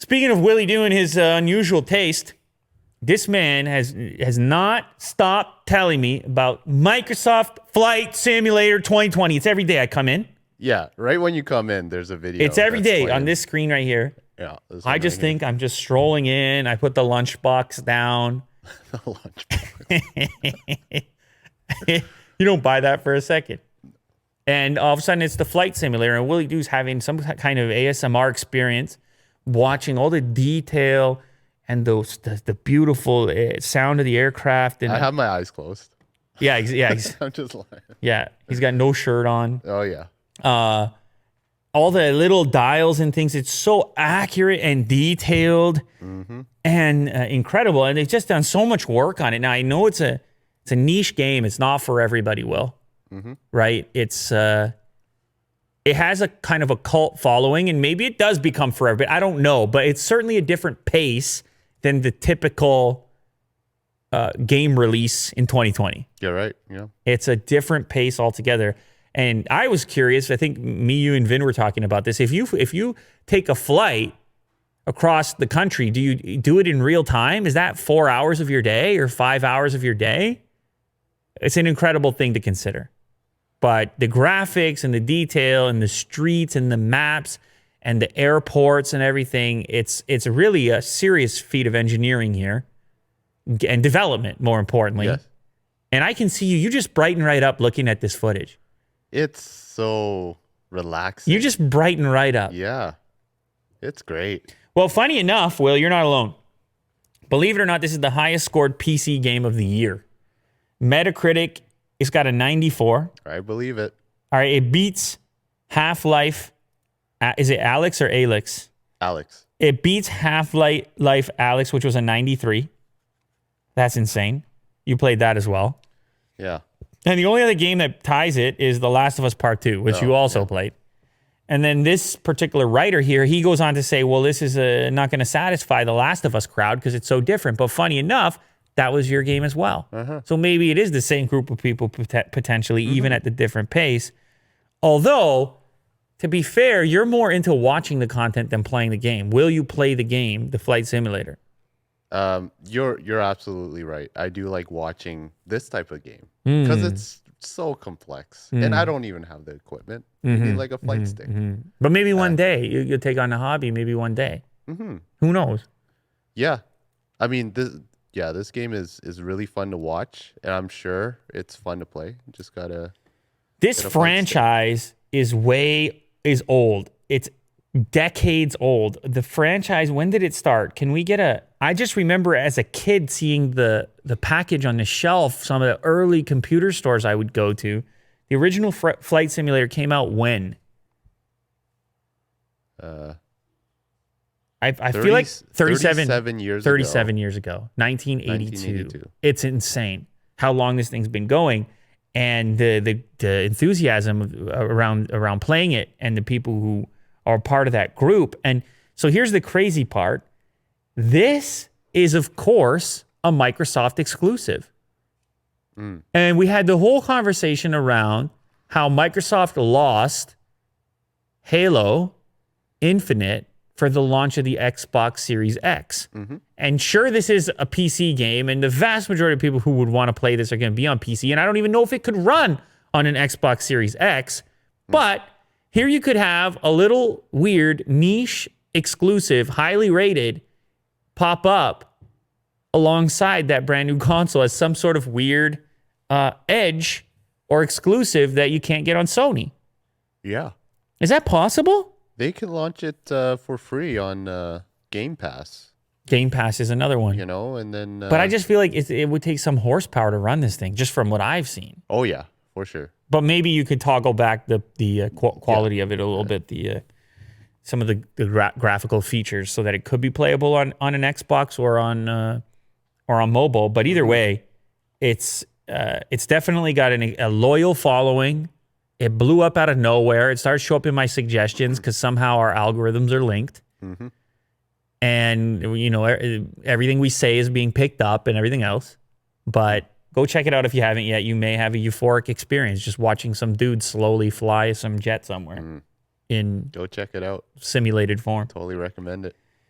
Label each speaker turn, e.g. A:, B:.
A: Speaking of Willie doing his unusual taste, this man has not stopped telling me about Microsoft Flight Simulator 2020. It's every day I come in.
B: Yeah, right when you come in, there's a video.
A: It's every day
B: playing.
A: on this screen right here.
B: Yeah.
A: I just think I'm just strolling in. I put the lunchbox down.
B: The lunchbox.
A: You don't buy that for a second. And all of a sudden, it's the flight simulator, and Willie Doo's having some kind of ASMR experience, watching all the detail and the beautiful sound of the aircraft. And
B: I have my eyes closed.
A: Yeah.
B: I'm just lying.
A: Yeah, he's got no shirt on.
B: Oh, yeah.
A: All the little dials and things. It's so accurate and detailed and incredible. And they've just done so much work on it. Now, I know it's a niche game. It's not for everybody, Will. Right? It has a kind of a cult following, and maybe it does become for everybody. I don't know, but it's certainly a different pace than the typical game release in 2020.
B: Yeah, right. Yeah.
A: It's a different pace altogether. And I was curious, I think me, you, and Vin were talking about this. If you take a flight across the country, do you do it in real time? Is that 4 hours of your day or 5 hours of your day? It's an incredible thing to consider. But the graphics and the detail and the streets and the maps and the airports and everything, it's really a serious feat of engineering here and development, more importantly.
B: Yes.
A: And I can see you just brighten right up looking at this footage.
B: It's so relaxing.
A: You just brighten right up.
B: Yeah. It's great.
A: Well, funny enough, Will, you're not alone. Believe it or not, this is the highest scored PC game of the year. Metacritic, it's got a 94.
B: I believe it.
A: All right, it beats Half-Life. Is it Alex or Alex?
B: Alex.
A: It beats Half-Life Alex, which was a 93. That's insane. You played that as well.
B: Yeah.
A: And the only other game that ties it is The Last of Us Part 2, which you also played. And then this particular writer here, he goes on to say, well, this is not going to satisfy the Last of Us crowd because it's so different. But funny enough, that was your game as well. So maybe it is the same group of people potentially, even at the different pace. Although, to be fair, you're more into watching the content than playing the game. Will you play the game, the Flight Simulator?
B: You're absolutely right. I do like watching this type of game because it's so complex, and I don't even have the equipment. You need like a flight stick.
A: But maybe one day you'll take on the hobby. Maybe one day. Who knows?
B: Yeah, I mean this game is really fun to watch, and I'm sure it's fun to play. Just gotta.
A: This franchise is old. It's decades old. The franchise, when did it start? Can we get I just remember as a kid seeing the package on the shelf, some of the early computer stores I would go to. The original Flight Simulator came out when? I feel like 37 years ago. 1982. It's insane how long this thing's been going. And the enthusiasm around playing it and the people who are part of that group. And so here's the crazy part. This is, of course, a Microsoft exclusive. And we had the whole conversation around how Microsoft lost Halo Infinite for the launch of the Xbox Series X. And sure, this is a PC game, and the vast majority of people who would want to play this are going to be on PC. And I don't even know if it could run on an Xbox Series X. But here you could have a little weird, niche, exclusive, highly rated pop up alongside that brand new console as some sort of weird edge or exclusive that you can't get on Sony.
B: Yeah.
A: Is that possible?
B: They can launch it for free on Game Pass.
A: Game Pass is another one.
B: You know, and then...
A: but I just feel like it would take some horsepower to run this thing, just from what I've seen.
B: Oh, yeah, for sure.
A: But maybe you could toggle back the quality of it a little bit, some of the graphical features, so that it could be playable on an Xbox or on mobile. But either way, it's definitely got a loyal following. It blew up out of nowhere. It started to show up in my suggestions because somehow our algorithms are linked. And, you know, everything we say is being picked up and everything else. But go check it out if you haven't yet. You may have a euphoric experience just watching some dude slowly fly some jet somewhere in
B: Go check it out.
A: simulated form.
B: Totally recommend it.